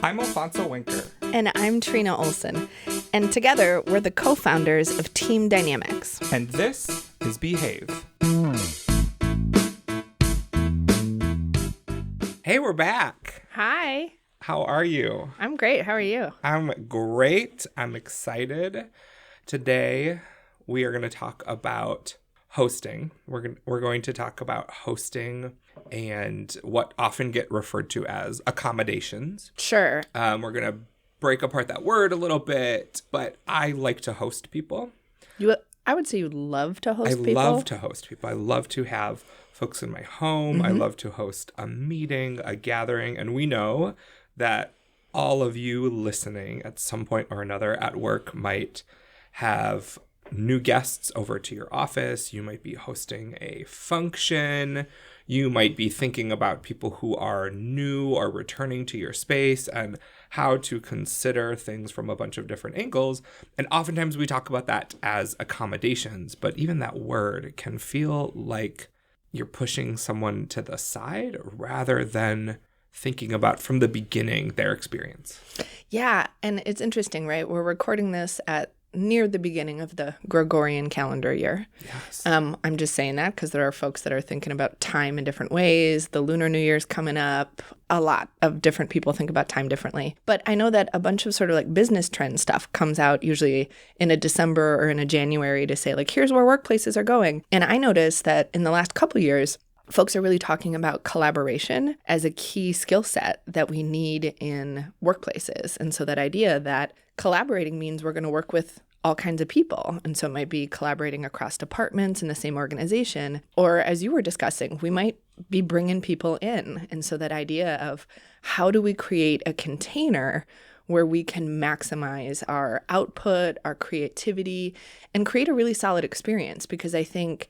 I'm Alfonso Winker. And I'm Trina Olson. And together, we're the co-founders of Team Dynamics. And this is Behave. Hey, we're back. Hi. How are you? I'm great. How are you? I'm great. I'm excited. Today, we are going to talk about hosting. We're going to talk about hosting and what often get referred to as accommodations. Sure. We're going to break apart that word a little bit, but I like to host people. I would say you love to host people. I love to host people. I love to have folks in my home. I love to host a meeting, a gathering, and we know that all of you listening at some point or another at work might have new guests over to your office. You might be hosting a function. You might be thinking about people who are new or returning to your space and how to consider things from a bunch of different angles. And oftentimes we talk about that as accommodations, but even that word can feel like you're pushing someone to the side rather than thinking about from the beginning their experience. Yeah, and it's interesting, right? We're recording this at near the beginning of the Gregorian calendar year. Yes. I'm just saying that because there are folks that are thinking about time in different ways. The Lunar New Year's coming up. A lot of different people think about time differently. But I know that a bunch of sort of like business trend stuff comes out usually in a December or in a January to say like, here's where workplaces are going. And I noticed that in the last couple of years, folks are really talking about collaboration as a key skill set that we need in workplaces. And so that idea that collaborating means we're going to work with all kinds of people. And so it might be collaborating across departments in the same organization. Or as you were discussing, we might be bringing people in. And so that idea of how do we create a container where we can maximize our output, our creativity, and create a really solid experience. Because I think,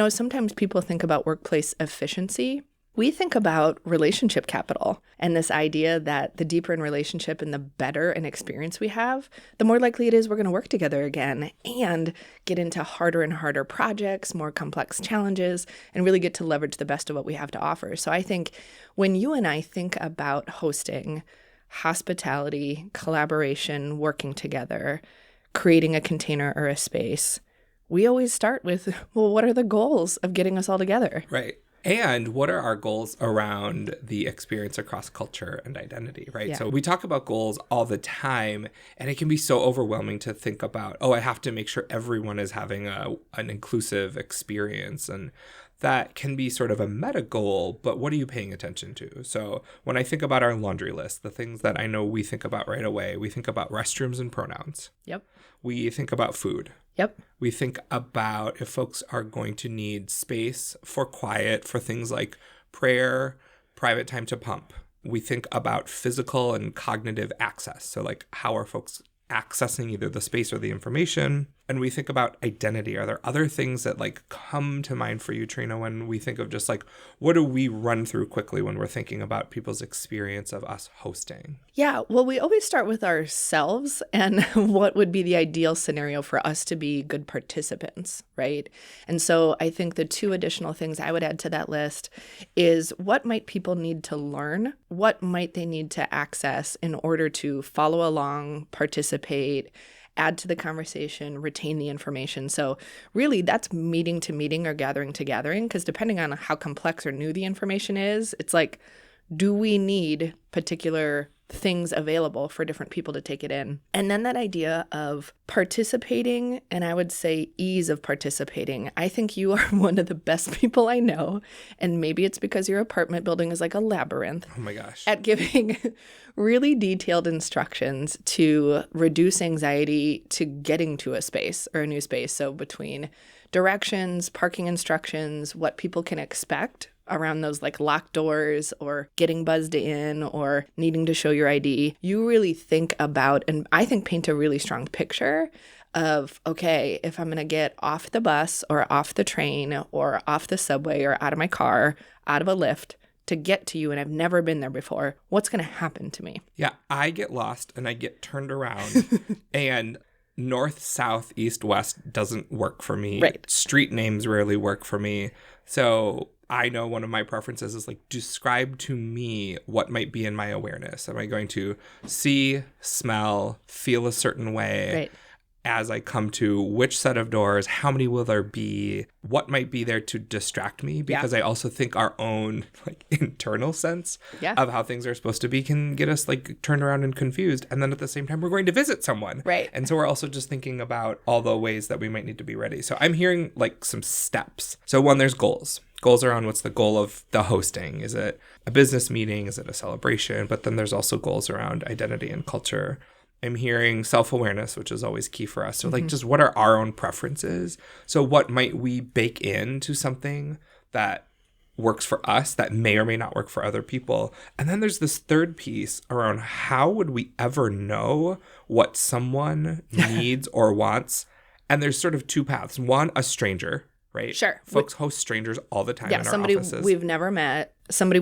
sometimes people think about workplace efficiency. We think about relationship capital and this idea that the deeper in relationship and the better an experience we have, the more likely it is we're going to work together again and get into harder and harder projects, more complex challenges, and really get to leverage the best of what we have to offer. So I think when you and I think about hosting, hospitality, collaboration, working together, creating a container or a space, we always start with, well, what are the goals of getting us all together? Right. And what are our goals around the experience across culture and identity, right? Yeah. So we talk about goals all the time, and it can be so overwhelming to think about, I have to make sure everyone is having an inclusive experience. And that can be sort of a meta goal, but what are you paying attention to? So when I think about our laundry list, the things that I know we think about right away, we think about restrooms and pronouns. Yep. We think about food. Yep. We think about if folks are going to need space for quiet, for things like prayer, private time to pump. We think about physical and cognitive access. So like how are folks accessing either the space or the information? And we think about identity. Are there other things that like come to mind for you, Trina, when we think of just like, what do we run through quickly when we're thinking about people's experience of us hosting? Yeah, well, we always start with ourselves and what would be the ideal scenario for us to be good participants, right? And so I think the two additional things I would add to that list is what might people need to learn? What might they need to access in order to follow along, participate, add to the conversation, retain the information. So really that's meeting to meeting or gathering to gathering, because depending on how complex or new the information is, it's like, do we need particular things available for different people to take it in? And then that idea of participating, and I would say ease of participating. I think you are one of the best people I know, and maybe it's because your apartment building is like a labyrinth. Oh my gosh. At giving really detailed instructions to reduce anxiety to getting to a space or a new space. So between directions, parking instructions, what people can expect around those like locked doors or getting buzzed in or needing to show your ID, you really think about, and I think paint a really strong picture of, okay, if I'm going to get off the bus or off the train or off the subway or out of my car, out of a lift to get to you and I've never been there before, what's going to happen to me? Yeah, I get lost and I get turned around and north, south, east, west doesn't work for me. Right. Street names rarely work for me. So I know one of my preferences is like, describe to me what might be in my awareness. Am I going to see, smell, feel a certain way? Right. As I come to which set of doors, how many will there be, what might be there to distract me? Because I also think our own like internal sense of how things are supposed to be can get us like turned around and confused. And then at the same time, we're going to visit someone. Right. And so we're also just thinking about all the ways that we might need to be ready. So I'm hearing like some steps. So one, there's goals. Goals around what's the goal of the hosting. Is it a business meeting? Is it a celebration? But then there's also goals around identity and culture. I'm hearing self-awareness, which is always key for us. So like just what are our own preferences? So what might we bake into something that works for us that may or may not work for other people? And then there's this third piece around how would we ever know what someone needs or wants? And there's sort of two paths. One, a stranger, right? Sure. Folks host strangers all the time in our somebody offices. we've never met, somebody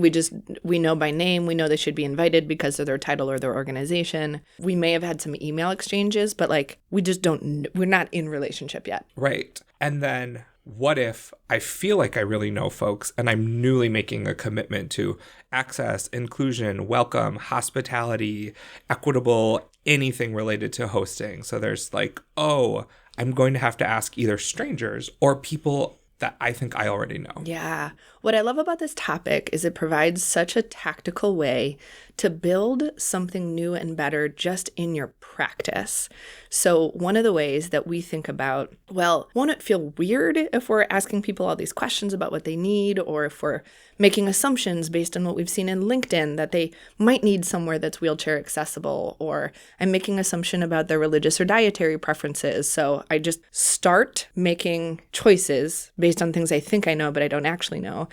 we know by name, we know they should be invited because of their title or their organization. We may have had some email exchanges, but like we're not in relationship yet. Right. And then what if I feel like I really know folks and I'm newly making a commitment to access, inclusion, welcome, hospitality, equitable, anything related to hosting. So there's like, oh, I'm going to have to ask either strangers or people that I think I already know. Yeah. What I love about this topic is it provides such a tactical way to build something new and better just in your practice. So one of the ways that we think about, well, won't it feel weird if we're asking people all these questions about what they need, or if we're making assumptions based on what we've seen in LinkedIn that they might need somewhere that's wheelchair accessible, or I'm making assumption about their religious or dietary preferences. So I just start making choices based on things I think I know, but I don't actually know.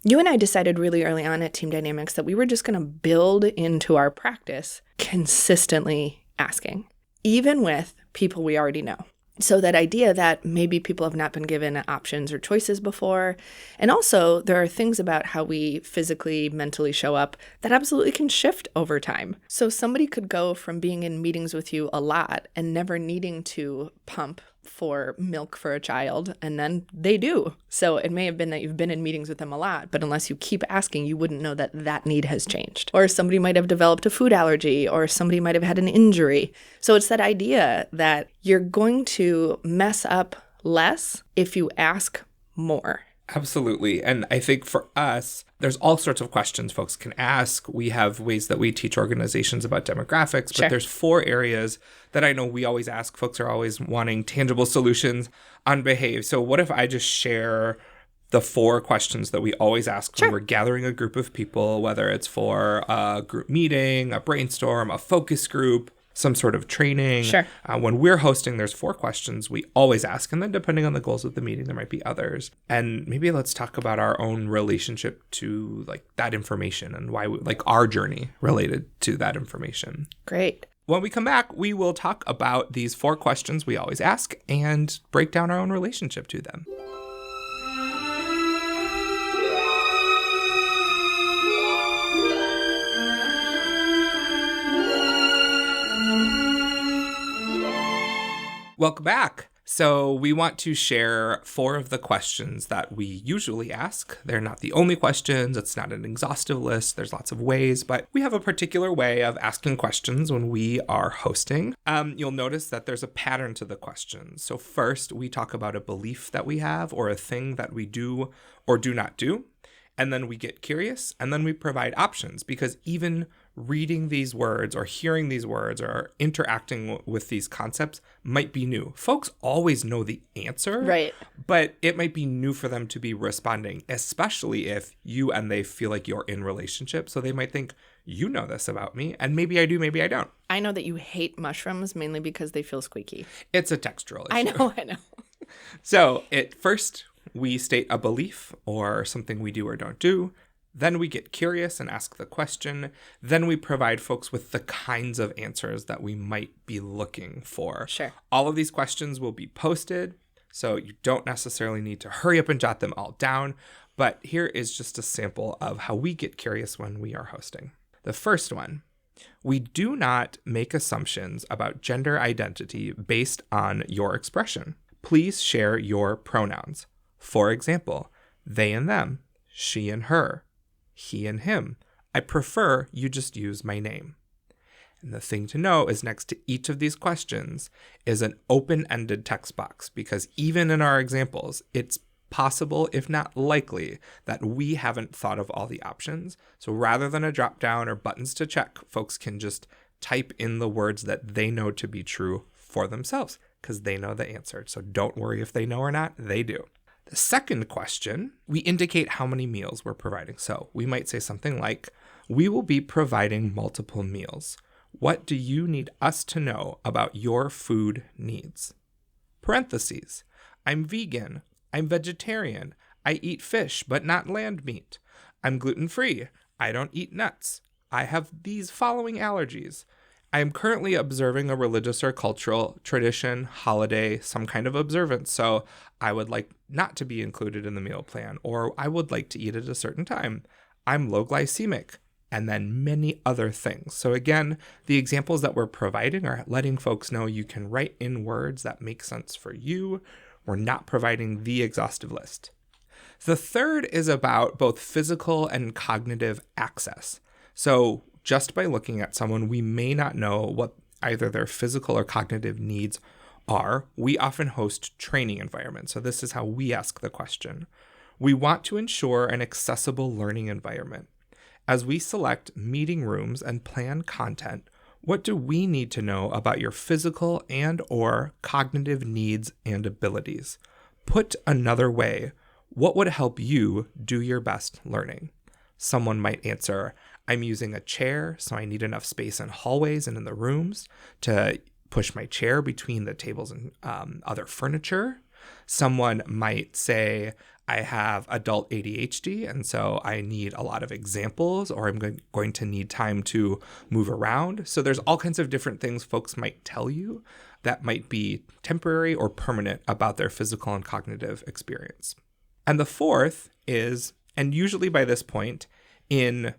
You and I decided really early on at Team Dynamics that we were just going to build into our practice consistently asking, even with people we already know. So that idea that maybe people have not been given options or choices before. And also there are things about how we physically, mentally show up that absolutely can shift over time. So somebody could go from being in meetings with you a lot and never needing to pump for milk for a child, and then they do. So it may have been that you've been in meetings with them a lot, but unless you keep asking, you wouldn't know that that need has changed. Or somebody might have developed a food allergy, or somebody might have had an injury. So it's that idea that you're going to mess up less if you ask more. Absolutely. And I think for us, there's all sorts of questions folks can ask. We have ways that we teach organizations about demographics, but there's 4 areas that I know we always ask. Folks are always wanting tangible solutions on behave. So what if I just share the 4 questions that we always ask when we're gathering a group of people, whether it's for a group meeting, a brainstorm, a focus group, some sort of training. When we're hosting, there's 4 questions we always ask. And then depending on the goals of the meeting, there might be others. And maybe let's talk about our own relationship to like that information and why like our journey related to that information. Great. When we come back, we will talk about these 4 questions we always ask and break down our own relationship to them. Welcome back. So we want to share 4 of the questions that we usually ask. They're not the only questions. It's not an exhaustive list. There's lots of ways, but we have a particular way of asking questions when we are hosting. You'll notice that there's a pattern to the questions. So first, we talk about a belief that we have or a thing that we do or do not do. And then we get curious, and then we provide options, because even reading these words or hearing these words or interacting with these concepts might be new. Folks always know the answer, right? But it might be new for them to be responding, especially if you and they feel like you're in relationship. So they might think, you know this about me, and maybe I do, maybe I don't. I know that you hate mushrooms mainly because they feel squeaky. It's a textural issue. I know. So first, we state a belief or something we do or don't do. Then we get curious and ask the question. Then we provide folks with the kinds of answers that we might be looking for. Sure. All of these questions will be posted, so you don't necessarily need to hurry up and jot them all down. But here is just a sample of how we get curious when we are hosting. The first one, we do not make assumptions about gender identity based on your expression. Please share your pronouns. For example, they and them, she and her, he and him. I prefer you just use my name. And the thing to know is next to each of these questions is an open-ended text box, because even in our examples, it's possible, if not likely, that we haven't thought of all the options. So rather than a drop down or buttons to check, folks can just type in the words that they know to be true for themselves, because they know the answer. So don't worry if they know or not, they do. The second question, we indicate how many meals we're providing. So we might say something like, we will be providing multiple meals. What do you need us to know about your food needs? Parentheses, I'm vegan. I'm vegetarian. I eat fish, but not land meat. I'm gluten-free. I don't eat nuts. I have these following allergies. I am currently observing a religious or cultural tradition, holiday, some kind of observance, so I would like not to be included in the meal plan, or I would like to eat at a certain time. I'm low glycemic, and then many other things. So again, the examples that we're providing are letting folks know you can write in words that make sense for you. We're not providing the exhaustive list. The third is about both physical and cognitive access. So just by looking at someone, we may not know what either their physical or cognitive needs are. We often host training environments. So this is how we ask the question. We want to ensure an accessible learning environment. As we select meeting rooms and plan content, what do we need to know about your physical and or cognitive needs and abilities? Put another way, what would help you do your best learning? Someone might answer, I'm using a chair, so I need enough space in hallways and in the rooms to push my chair between the tables and other furniture. Someone might say, I have adult ADHD, and so I need a lot of examples, or I'm going to need time to move around. So there's all kinds of different things folks might tell you that might be temporary or permanent about their physical and cognitive experience. And the fourth is, and usually by this point in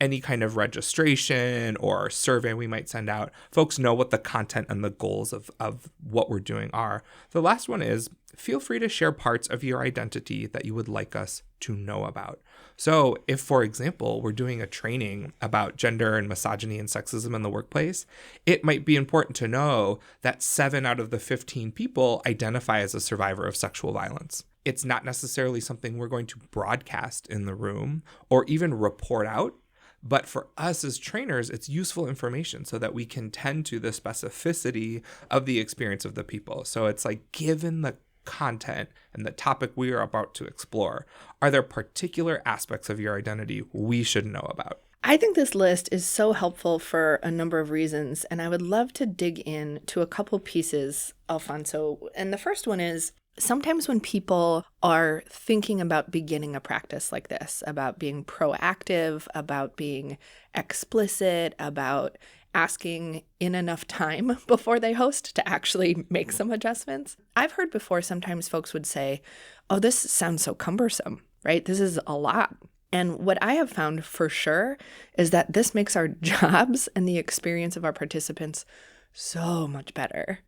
any kind of registration or survey we might send out, folks know what the content and the goals of what we're doing are. The last one is, feel free to share parts of your identity that you would like us to know about. So if, for example, we're doing a training about gender and misogyny and sexism in the workplace, it might be important to know that 7 out of the 15 people identify as a survivor of sexual violence. It's not necessarily something we're going to broadcast in the room or even report out. But for us as trainers, it's useful information so that we can tend to the specificity of the experience of the people. So it's like, given the content and the topic we are about to explore, are there particular aspects of your identity we should know about? I think this list is so helpful for a number of reasons, and I would love to dig in to a couple pieces, Alfonso. And the first one is, sometimes when people are thinking about beginning a practice like this, about being proactive, about being explicit, about asking in enough time before they host to actually make some adjustments, I've heard before sometimes folks would say, oh, this sounds so cumbersome, right? This is a lot. And what I have found for sure is that this makes our jobs and the experience of our participants so much better.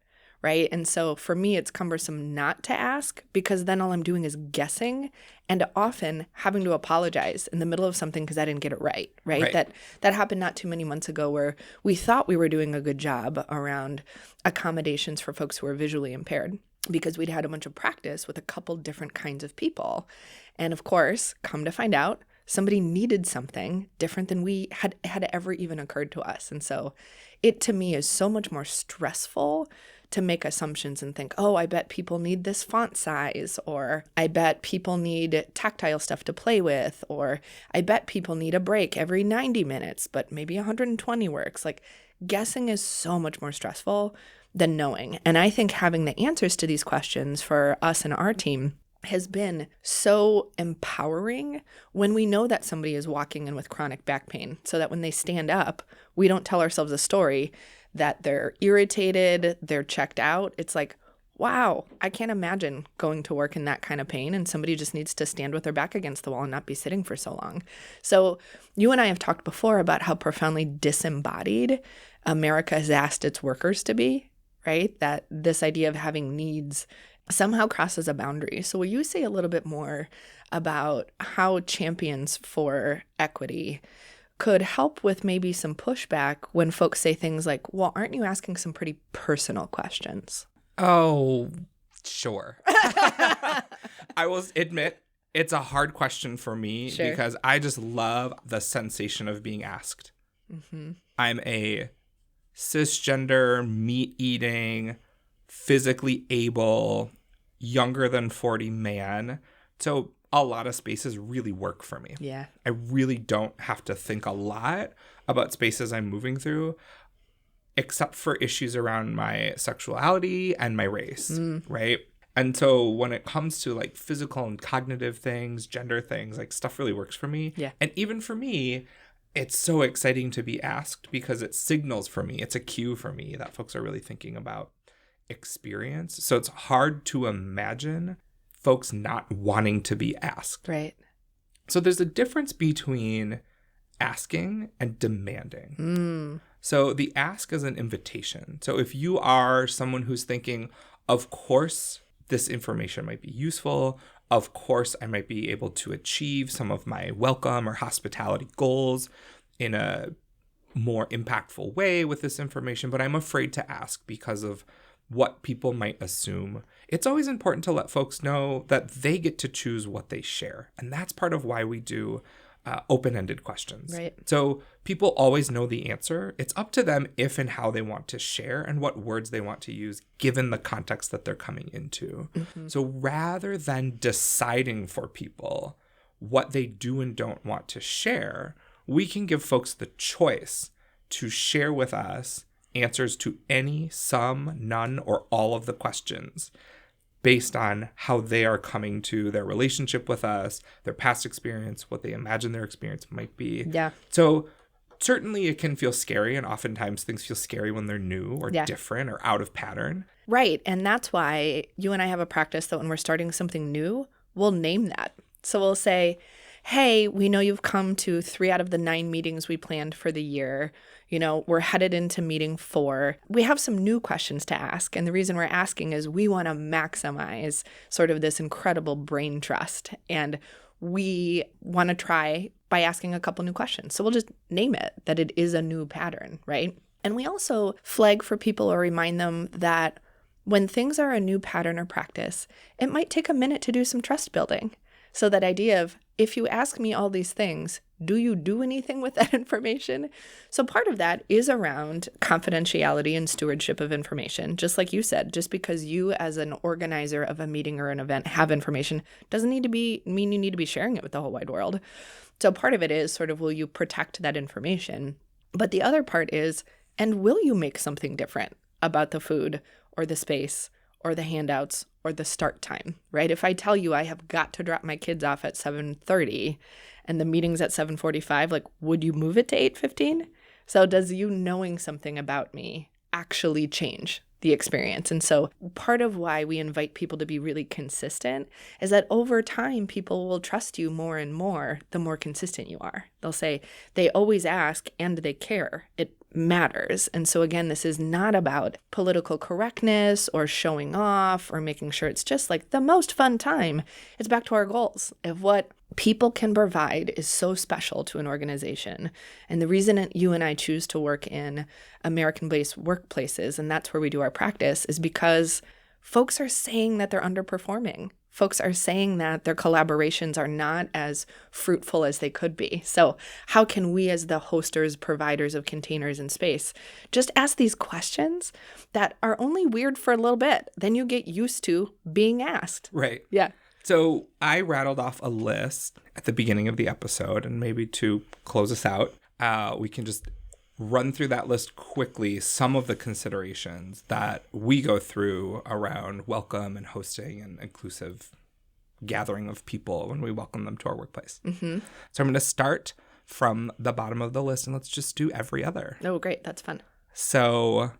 Right? And so for me, it's cumbersome not to ask, because then all I'm doing is guessing and often having to apologize in the middle of something because I didn't get it right. That happened not too many months ago, where we thought we were doing a good job around accommodations for folks who are visually impaired, because we'd had a bunch of practice with a couple different kinds of people. And of course, come to find out, somebody needed something different than we had ever even occurred to us. And so it, to me, is so much more stressful to make assumptions and think, oh, I bet people need this font size, or I bet people need tactile stuff to play with, or I bet people need a break every 90 minutes, but maybe 120 works. Like, guessing is so much more stressful than knowing. And I think having the answers to these questions for us and our team has been so empowering when we know that somebody is walking in with chronic back pain, so that when they stand up, we don't tell ourselves a story that they're irritated, they're checked out. It's like, wow, I can't imagine going to work in that kind of pain, and somebody just needs to stand with their back against the wall and not be sitting for so long. So you and I have talked before about how profoundly disembodied America has asked its workers to be, right? That this idea of having needs somehow crosses a boundary. So will you say a little bit more about how champions for equity could help with maybe some pushback when folks say things like, well, aren't you asking some pretty personal questions? Oh, sure. I will admit it's a hard question for me because I just love the sensation of being asked. Mm-hmm. I'm a cisgender, meat-eating, physically able, younger than 40 man. So a lot of spaces really work for me. Yeah. I really don't have to think a lot about spaces I'm moving through, except for issues around my sexuality and my race, right? And so when it comes to like physical and cognitive things, gender things, like stuff really works for me. Yeah. And even for me, it's so exciting to be asked because it signals for me. It's a cue for me that folks are really thinking about experience. So it's hard to imagine folks not wanting to be asked. Right. So there's a difference between asking and demanding. So the ask is an invitation. So if you are someone who's thinking, of course, this information might be useful. Of course, I might be able to achieve some of my welcome or hospitality goals in a more impactful way with this information, but I'm afraid to ask because of what people might assume. It's always important to let folks know that they get to choose what they share. And that's part of why we do open-ended questions. Right. So people always know the answer. It's up to them if and how they want to share and what words they want to use given the context that they're coming into. Mm-hmm. So rather than deciding for people what they do and don't want to share, we can give folks the choice to share with us answers to any, some, none, or all of the questions based on how they are coming to their relationship with us, their past experience, what they imagine their experience might be. Yeah. So certainly it can feel scary, and oftentimes things feel scary when they're new or different or out of pattern. Right. And that's why you and I have a practice that when we're starting something new, we'll name that. So we'll say, hey, we know you've come to 3 out of the 9 meetings we planned for the year. You know, we're headed into meeting 4. We have some new questions to ask. And the reason we're asking is we want to maximize sort of this incredible brain trust. And we want to try by asking a couple new questions. So we'll just name it that it is a new pattern, right? And we also flag for people or remind them that when things are a new pattern or practice, it might take a minute to do some trust building. So that idea of, if you ask me all these things, do you do anything with that information? So part of that is around confidentiality and stewardship of information. Just like you said, just because you as an organizer of a meeting or an event have information doesn't need to mean you need to be sharing it with the whole wide world. So part of it is sort of, will you protect that information? But the other part is, and will you make something different about the food or the space or the handouts or the start time, right? If I tell you I have got to drop my kids off at 7:30 and the meeting's at 7:45, like, would you move it to 8:15? So does you knowing something about me actually change the experience? And so part of why we invite people to be really consistent is that over time, people will trust you more and more the more consistent you are. They'll say they always ask and they care. It matters. And so again, this is not about political correctness or showing off or making sure it's just like the most fun time. It's back to our goals of what people can provide is so special to an organization. And the reason that you and I choose to work in American-based workplaces, and that's where we do our practice, is because folks are saying that they're underperforming. Folks are saying that their collaborations are not as fruitful as they could be. So how can we as the hosters, providers of containers and space, just ask these questions that are only weird for a little bit? Then you get used to being asked. Right. Yeah. So I rattled off a list at the beginning of the episode, and maybe to close us out, we can just run through that list quickly, some of the considerations that we go through around welcome and hosting and inclusive gathering of people when we welcome them to our workplace. Mm-hmm. So I'm going to start from the bottom of the list, and let's just do every other. Oh, great. That's fun. So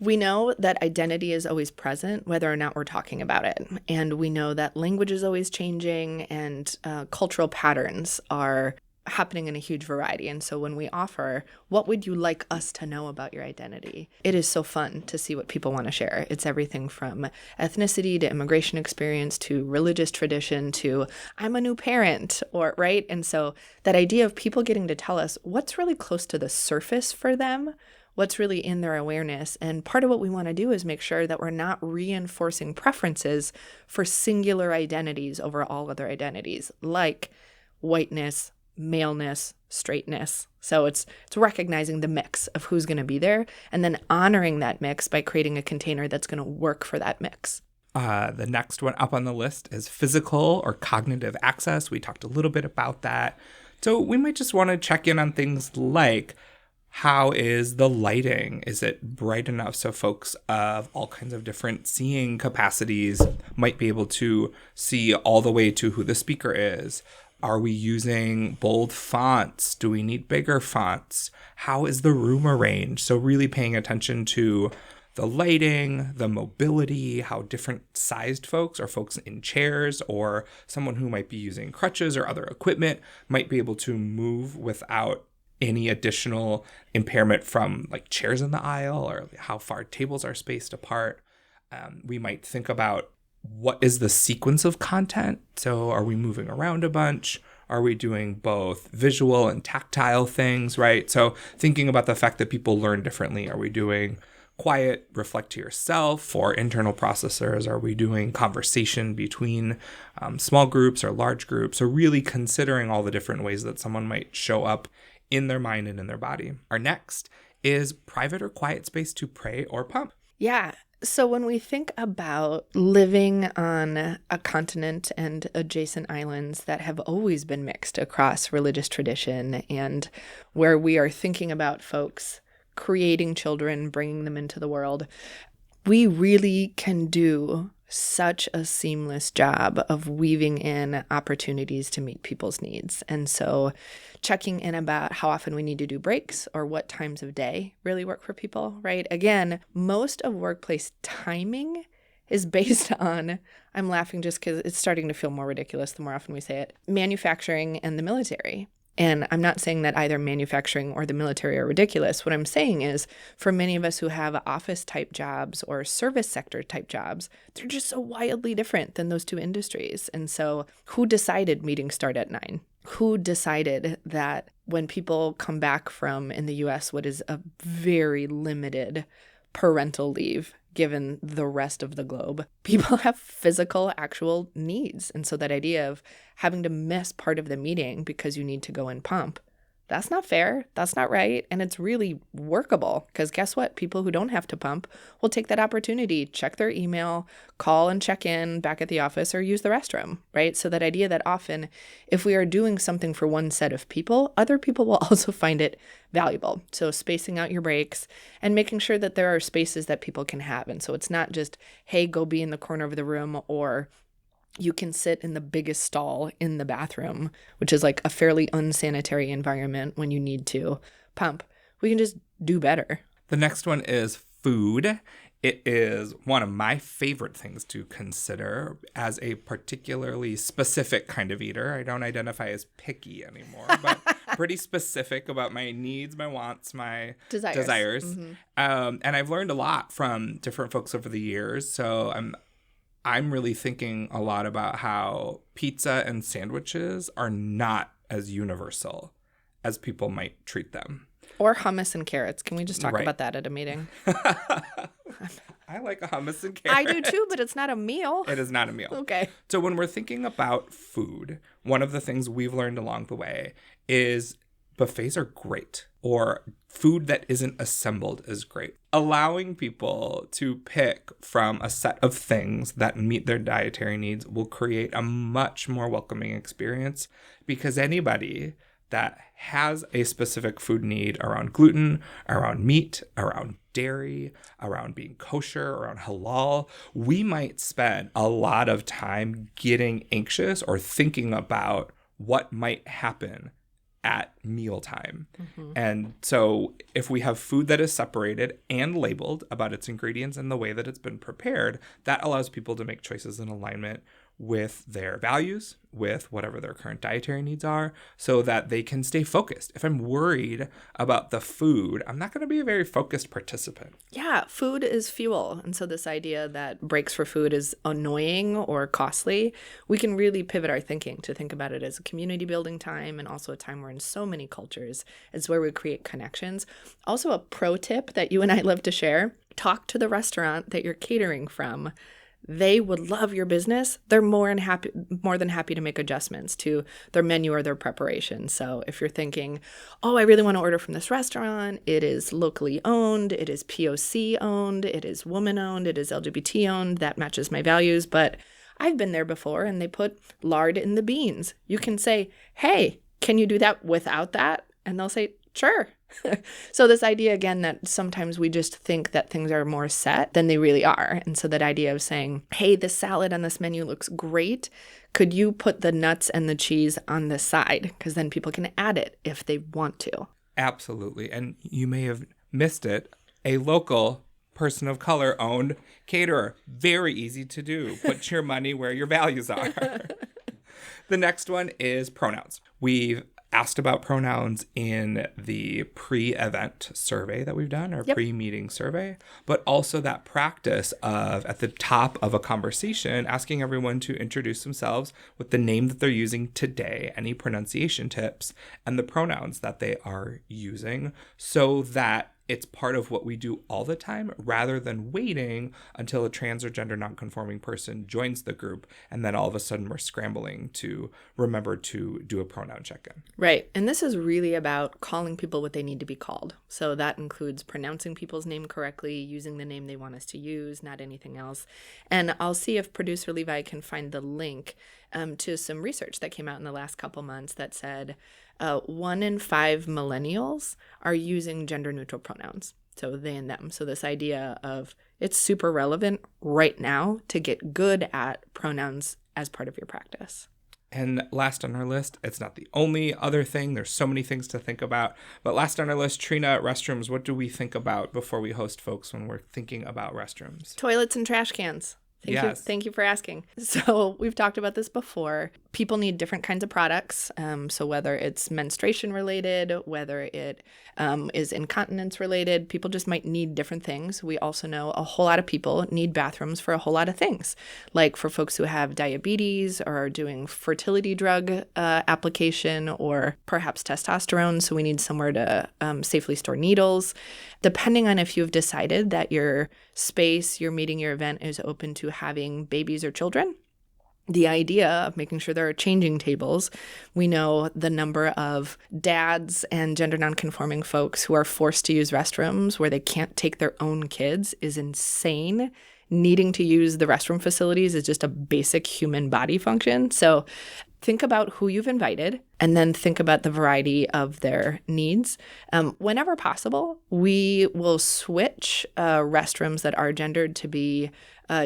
we know that identity is always present, whether or not we're talking about it. And we know that language is always changing and cultural patterns are happening in a huge variety. And so when we offer, what would you like us to know about your identity? It is so fun to see what people want to share. It's everything from ethnicity to immigration experience to religious tradition to I'm a new parent, or right. And so that idea of people getting to tell us what's really close to the surface for them, what's really in their awareness. And part of what we want to do is make sure that we're not reinforcing preferences for singular identities over all other identities, like whiteness, maleness, straightness. So it's recognizing the mix of who's going to be there and then honoring that mix by creating a container that's going to work for that mix. The next one up on the list is physical or cognitive access. We talked a little bit about that. So we might just want to check in on things like, how is the lighting? Is it bright enough so folks of all kinds of different seeing capacities might be able to see all the way to who the speaker is? Are we using bold fonts? Do we need bigger fonts? How is the room arranged? So really paying attention to the lighting, the mobility, how different sized folks or folks in chairs or someone who might be using crutches or other equipment might be able to move without any additional impairment from like chairs in the aisle or how far tables are spaced apart. We might think about what is the sequence of content? So are we moving around a bunch? Are we doing both visual and tactile things, right? So thinking about the fact that people learn differently. Are we doing quiet, reflect to yourself for internal processors? Are we doing conversation between small groups or large groups? So really considering all the different ways that someone might show up in their mind and in their body. Our next is private or quiet space to pray or pump. Yeah. So when we think about living on a continent and adjacent islands that have always been mixed across religious tradition, and where we are thinking about folks creating children, bringing them into the world, we really can do such a seamless job of weaving in opportunities to meet people's needs. And so checking in about how often we need to do breaks or what times of day really work for people, right? Again, most of workplace timing is based on, I'm laughing just because it's starting to feel more ridiculous the more often we say it, manufacturing and the military. And I'm not saying that either manufacturing or the military are ridiculous. What I'm saying is for many of us who have office type jobs or service sector type jobs, they're just so wildly different than those two industries. And so who decided meetings start at 9? Who decided that when people come back from, in the US, what is a very limited parental leave, given the rest of the globe, people have physical, actual needs. And so that idea of having to miss part of the meeting because you need to go and pump, that's not fair. That's not right. And it's really workable because guess what? People who don't have to pump will take that opportunity, check their email, call and check in back at the office or use the restroom, right? So that idea that often if we are doing something for one set of people, other people will also find it valuable. So spacing out your breaks and making sure that there are spaces that people can have. And so it's not just, hey, go be in the corner of the room, or you can sit in the biggest stall in the bathroom, which is like a fairly unsanitary environment when you need to pump. We can just do better. The next one is food. It is one of my favorite things to consider as a particularly specific kind of eater. I don't identify as picky anymore, but pretty specific about my needs, my wants, my desires. Mm-hmm. And I've learned a lot from different folks over the years. So I'm really thinking a lot about how pizza and sandwiches are not as universal as people might treat them. Or hummus and carrots. Can we just talk Right. about that at a meeting? I like a hummus and carrots. I do too, but it's not a meal. It is not a meal. Okay. So when we're thinking about food, one of the things we've learned along the way is buffets are great, or food that isn't assembled is great. Allowing people to pick from a set of things that meet their dietary needs will create a much more welcoming experience, because anybody that has a specific food need around gluten, around meat, around dairy, around being kosher, around halal, we might spend a lot of time getting anxious or thinking about what might happen at mealtime. Mm-hmm. And so if we have food that is separated and labeled about its ingredients and the way that it's been prepared, that allows people to make choices in alignment with their values, with whatever their current dietary needs are, so that they can stay focused. If I'm worried about the food, I'm not going to be a very focused participant. Yeah, food is fuel. And so this idea that breaks for food is annoying or costly, we can really pivot our thinking to think about it as a community building time, and also a time where in so many cultures, it's where we create connections. Also, a pro tip that you and I love to share: talk to the restaurant that you're catering from. They would love your business. They're more than happy to make adjustments to their menu or their preparation. So if you're thinking, oh, I really want to order from this restaurant, it is locally owned, it is POC owned, it is woman owned, it is LGBT owned, that matches my values, but I've been there before and they put lard in the beans. You can say, hey, can you do that without that? And they'll say, sure. So this idea, again, that sometimes we just think that things are more set than they really are. And so that idea of saying, hey, this salad on this menu looks great. Could you put the nuts and the cheese on the side? Because then people can add it if they want to. Absolutely. And you may have missed it. A local person of color owned caterer. Very easy to do. Put your money where your values are. The next one is pronouns. We've asked about pronouns in the pre-event survey that we've done, or pre-meeting survey, but also that practice of, at the top of a conversation, asking everyone to introduce themselves with the name that they're using today, any pronunciation tips, and the pronouns that they are using, so that it's part of what we do all the time, rather than waiting until a trans or gender nonconforming person joins the group and then all of a sudden we're scrambling to remember to do a pronoun check-in. Right. And this is really about calling people what they need to be called. So that includes pronouncing people's name correctly, using the name they want us to use, not anything else. And I'll see if producer Levi can find the link to some research that came out in the last couple months that said 1 in 5 millennials are using gender-neutral pronouns. So they and them. So this idea of it's super relevant right now to get good at pronouns as part of your practice. And last on our list, it's not the only other thing. There's so many things to think about. But last on our list, Trina, restrooms. What do we think about before we host folks when we're thinking about restrooms? Toilets and trash cans. Thank you for asking. So we've talked about this before. People need different kinds of products. So whether it's menstruation related, whether it is incontinence related, people just might need different things. We also know a whole lot of people need bathrooms for a whole lot of things, like for folks who have diabetes or are doing fertility drug application, or perhaps testosterone. So we need somewhere to safely store needles. Depending on if you've decided that your space, your meeting, your event is open to having babies or children, the idea of making sure there are changing tables. We know the number of dads and gender nonconforming folks who are forced to use restrooms where they can't take their own kids is insane. Needing to use the restroom facilities is just a basic human body function. So think about who you've invited, and then think about the variety of their needs. Whenever possible, we will switch restrooms that are gendered to be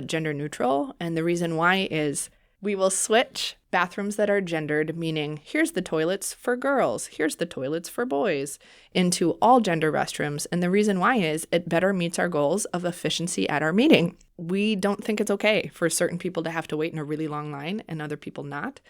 gender neutral. And the reason why is we will switch bathrooms that are gendered, meaning here's the toilets for girls, here's the toilets for boys, into all gender restrooms. And the reason why is it better meets our goals of efficiency at our meeting. We don't think it's okay for certain people to have to wait in a really long line and other people not.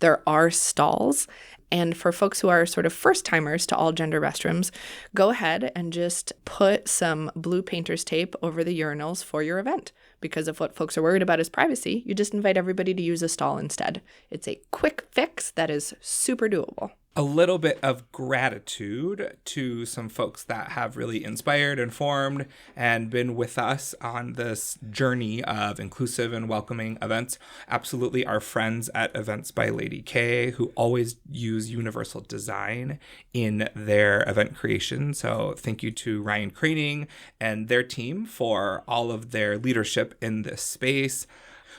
There are stalls. And for folks who are sort of first-timers to all gender restrooms, go ahead and just put some blue painter's tape over the urinals for your event. Because if what folks are worried about is privacy, you just invite everybody to use a stall instead. It's a quick fix that is super doable. A little bit of gratitude to some folks that have really inspired, informed, and been with us on this journey of inclusive and welcoming events. Absolutely our friends at Events by Lady K, who always use universal design in their event creation. So thank you to Ryan Craning and their team for all of their leadership in this space.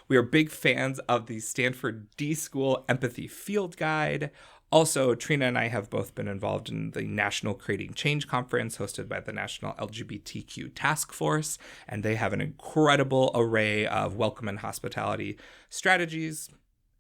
We are big fans of the Stanford D School Empathy Field Guide. Also, Trina and I have both been involved in the National Creating Change Conference hosted by the National LGBTQ Task Force, and they have an incredible array of welcome and hospitality strategies.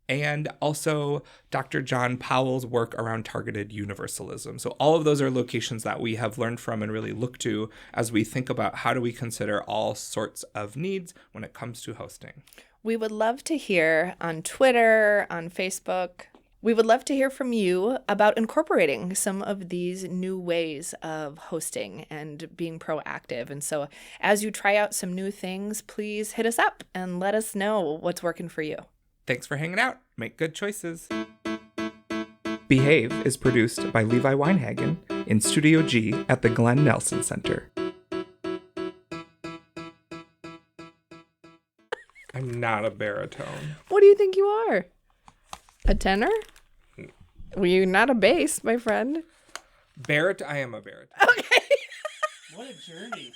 And also Dr. John Powell's work around targeted universalism. So all of those are locations that we have learned from and really look to as we think about how do we consider all sorts of needs when it comes to hosting. We would love to hear on Twitter, on Facebook. We would love to hear from you about incorporating some of these new ways of hosting and being proactive. And so as you try out some new things, please hit us up and let us know what's working for you. Thanks for hanging out. Make good choices. Behave is produced by Levi Weinhagen in Studio G at the Glenn Nelson Center. I'm not a baritone. What do you think you are? A tenor? Well, you're not a bass, my friend. I am a baritone. Okay. What a journey.